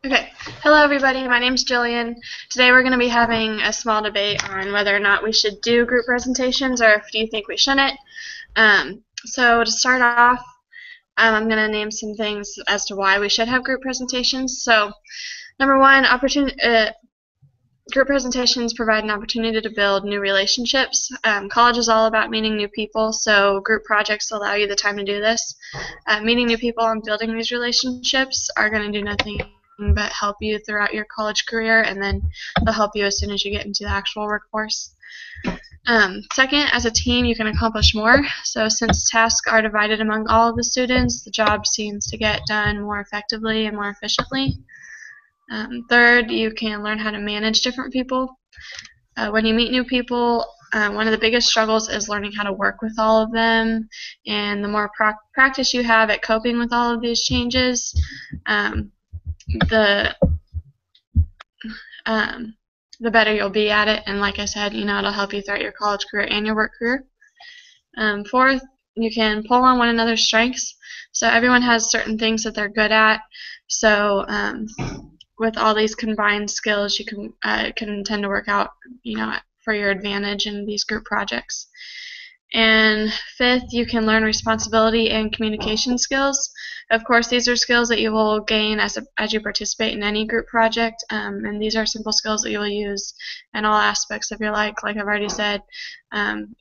Okay. Hello, everybody. My name's Jillian. Today we're going to be having a small debate on whether or not we should do group presentations or if you think we shouldn't. So to start off, I'm going to name some things as to why we should have group presentations. So number one, group presentations provide an opportunity to build new relationships. College is all about meeting new people, so group projects allow you the time to do this. Meeting new people and building these relationships are going to do nothing but help you throughout your college career, and then they'll help you as soon as you get into the actual workforce. Second, as a team, you can accomplish more. So since tasks are divided among all of the students, the job seems to get done more effectively and more efficiently. Third, you can learn how to manage different people. When you meet new people, one of the biggest struggles is learning how to work with all of them, and the more practice you have at coping with all of these changes, the better you'll be at it. And like I said, it'll help you throughout your college career and your work career. Fourth, you can pull on one another's strengths. So everyone has certain things that they're good at. So with all these combined skills, you can tend to work out, for your advantage in these group projects. And fifth, you can learn responsibility and communication skills. Of course, these are skills that you will gain as you participate in any group project, and these are simple skills that you will use in all aspects of your life, like I've already said,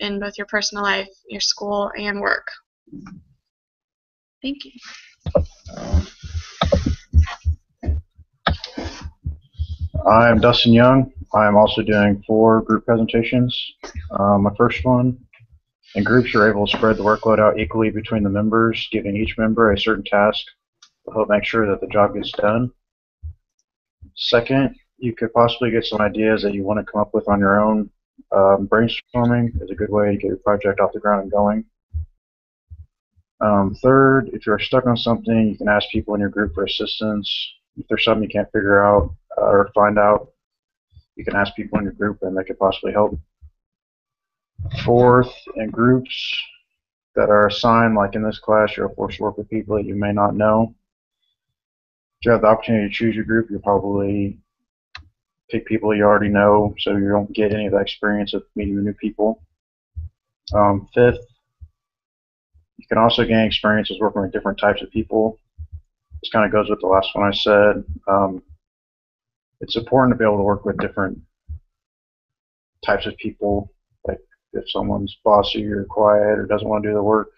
in both your personal life, your school, and work. Thank you. I'm Dustin Young. I'm also doing 4 group presentations. My first one, in groups you're able to spread the workload out equally between the members, giving each member a certain task to help make sure that the job gets done. Second, you could possibly get some ideas that you want to come up with on your own. Brainstorming is a good way to get your project off the ground and going. Third, if you're stuck on something, you can ask people in your group for assistance. If there's something you can't figure out or find out, you can ask people in your group and they could possibly help. Fourth, in groups that are assigned, like in this class, you're forced to work with people that you may not know. If you have the opportunity to choose your group, you'll probably pick people you already know, so you don't get any of that experience of meeting the new people. Fifth, you can also gain experiences working with different types of people. This kind of goes with the last one I said. It's important to be able to work with different types of people. Like if someone's bossy or quiet or doesn't want to do the work,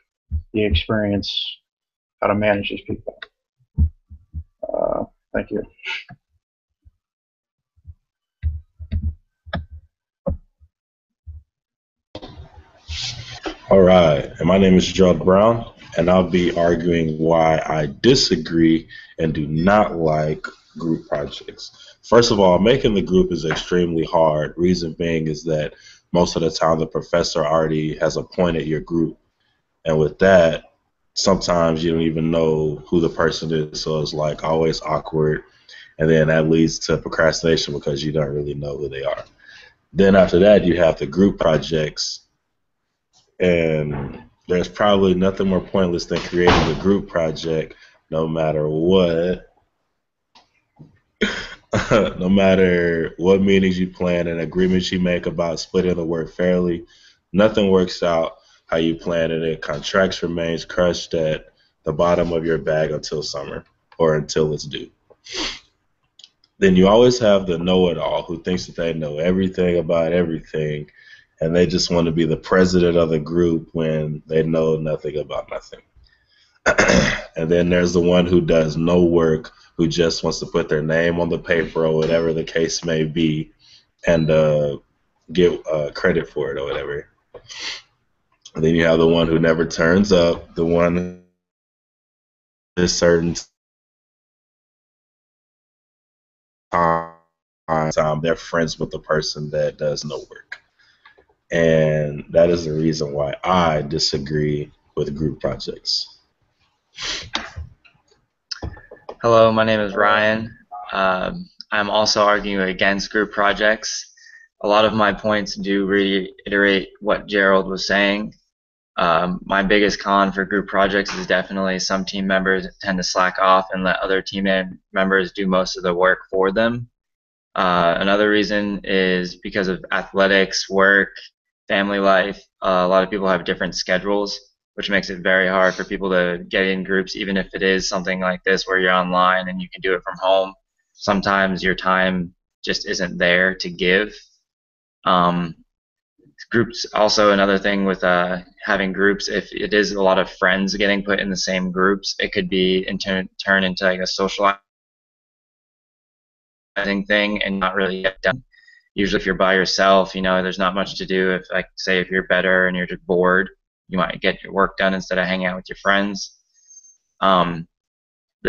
you experience how to manage these people. Thank you. All right, and my name is Gerald Brown, and I'll be arguing why I disagree and do not like group projects. First of all, making the group is extremely hard. Reason being is that most of the time the professor already has appointed your group, and with that, sometimes you don't even know who the person is, so it's like always awkward, and then that leads to procrastination because you don't really know who they are. Then after that, you have the group projects. And there's probably nothing more pointless than creating a group project, no matter what. No matter what meetings you plan and agreements you make about splitting the work fairly, nothing works out how you planned it. Contracts remains crushed at the bottom of your bag until summer or until it's due. Then you always have the know-it-all who thinks that they know everything about everything, and they just want to be the president of the group when they know nothing about nothing. And then there's the one who does no work, who just wants to put their name on the paper or whatever the case may be and get credit for it or whatever. And then you have the one who never turns up, the one who is certain time they're friends with the person that does no work. And that is the reason why I disagree with group projects. Hello, my name is Ryan. I'm also arguing against group projects. A lot of my points do reiterate what Gerald was saying. My biggest con for group projects is definitely some team members tend to slack off and let other team members do most of the work for them. Another reason is because of athletics, work, family life. A lot of people have different schedules, which makes it very hard for people to get in groups, even if it is something like this where you're online and you can do it from home. Sometimes your time just isn't there to give. Groups, also another thing with having groups, if it is a lot of friends getting put in the same groups, it could be turn into like a socializing thing and not really get done. Usually if you're by yourself, there's not much to do. If, like, say if you're better and you're just bored, you might get your work done instead of hanging out with your friends. The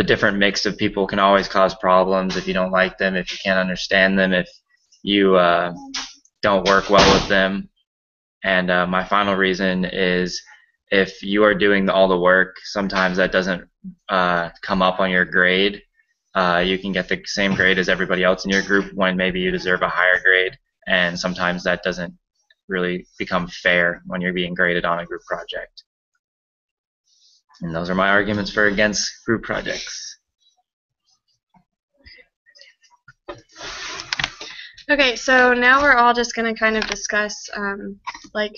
different mix of people can always cause problems if you don't like them, if you can't understand them, if you don't work well with them. And my final reason is if you are doing all the work, sometimes that doesn't come up on your grade. You can get the same grade as everybody else in your group when maybe you deserve a higher grade, and sometimes that doesn't really become fair when you're being graded on a group project. And those are my arguments for against group projects. Okay, so now we're all just going to kind of discuss like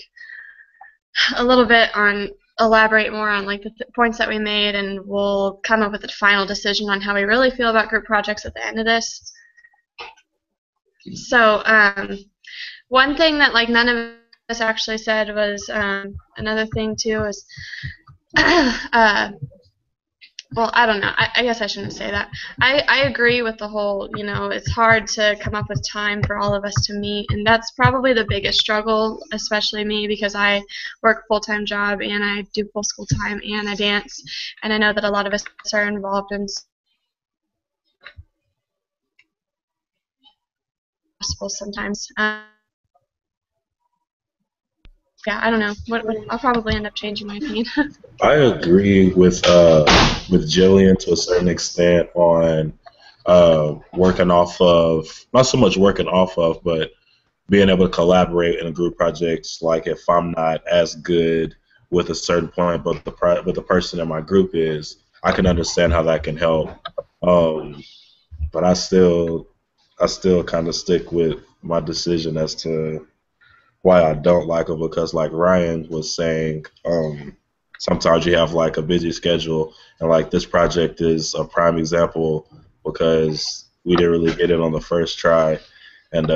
a little bit on, elaborate more on like the points that we made, and we'll come up with a final decision on how we really feel about group projects at the end of this. So one thing that like none of us actually said was another thing too is well, I don't know. I guess I shouldn't say that. I agree with the whole, it's hard to come up with time for all of us to meet, and that's probably the biggest struggle, especially me, because I work a full-time job, and I do full school time, and I dance, and I know that a lot of us are involved in possible sometimes. Yeah, I don't know. I'll probably end up changing my opinion. I agree with Jillian to a certain extent on working off of, not so much working off of, but being able to collaborate in group projects. Like if I'm not as good with a certain point, but the person in my group is, I can understand how that can help. But I still kind of stick with my decision as to why I don't like them, because like Ryan was saying, sometimes you have like a busy schedule, and like this project is a prime example because we didn't really get it on the first try, and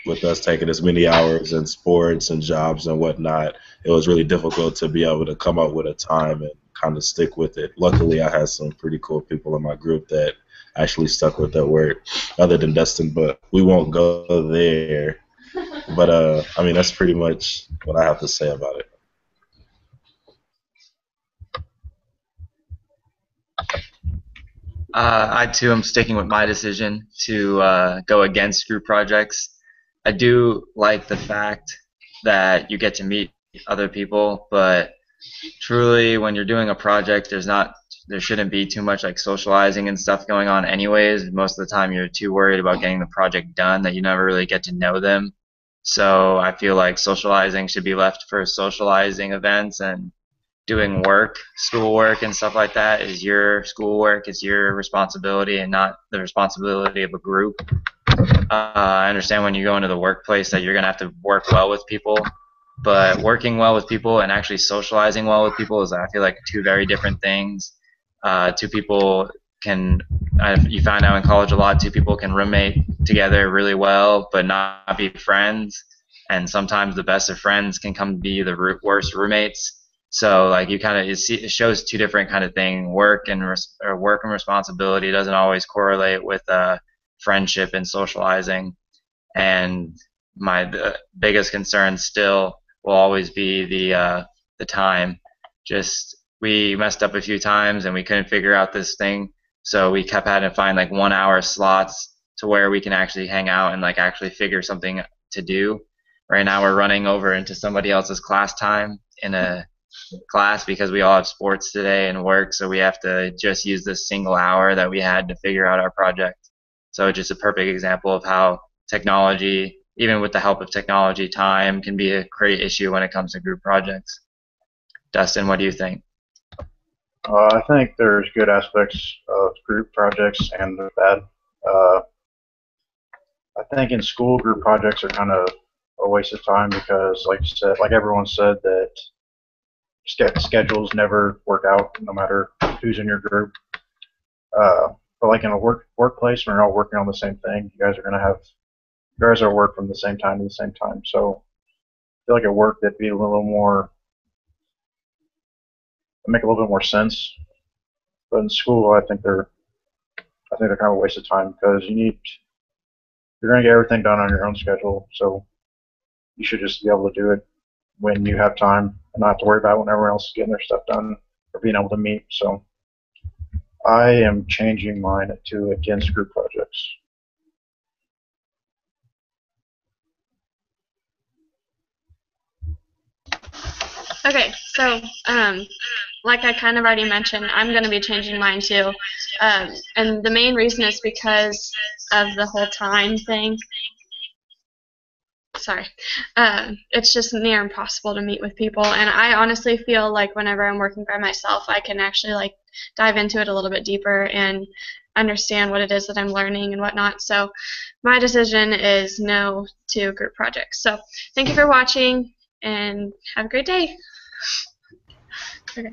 with us taking as many hours in sports and jobs and whatnot, it was really difficult to be able to come up with a time and kind of stick with it. Luckily, I had some pretty cool people in my group that actually stuck with that work, other than Dustin, but we won't go there. But I mean, that's pretty much what I have to say about it. I too am sticking with my decision to go against group projects. I do like the fact that you get to meet other people, but truly when you're doing a project, there shouldn't be too much like socializing and stuff going on anyways. Most of the time you're too worried about getting the project done that you never really get to know them. So I feel like socializing should be left for socializing events, and doing work, schoolwork and stuff like that is your schoolwork, is your responsibility and not the responsibility of a group. I understand when you go into the workplace that you're going to have to work well with people, but working well with people and actually socializing well with people is, I feel like, two very different things. Two people can, you find out in college a lot, two people can roommate together really well but not be friends, and sometimes the best of friends can come to be the worst roommates. So like you kind of, it shows two different kind of thing. Work and responsibility doesn't always correlate with friendship and socializing. And the biggest concern still will always be the time. Just, we messed up a few times and we couldn't figure out this thing, so we kept having to find like 1 hour slots to where we can actually hang out and like actually figure something to do. Right now we're running over into somebody else's class time in a class because we all have sports today and work, so we have to just use this single hour that we had to figure out our project. So just a perfect example of how technology, even with the help of technology, time can be a great issue when it comes to group projects. Dustin, what do you think? I think there's good aspects of group projects and they're bad. I think in school, group projects are kind of a waste of time because, like you said, like everyone said, that schedules never work out no matter who's in your group. But like in a workplace, when you're all working on the same thing, you guys are work from the same time to the same time. So I feel like at work that'd be a little more make a little bit more sense. But in school, I think they're kind of a waste of time because you're gonna get everything done on your own schedule. So you should just be able to do it when you have time and not have to worry about when everyone else is getting their stuff done or being able to meet. So I am changing mine to against group projects. Okay, so like I kind of already mentioned, I'm going to be changing mine too. And the main reason is because of the whole time thing. Sorry. It's just near impossible to meet with people. And I honestly feel like whenever I'm working by myself, I can actually like dive into it a little bit deeper and understand what it is that I'm learning and whatnot. So my decision is no to group projects. So thank you for watching and have a great day. Okay.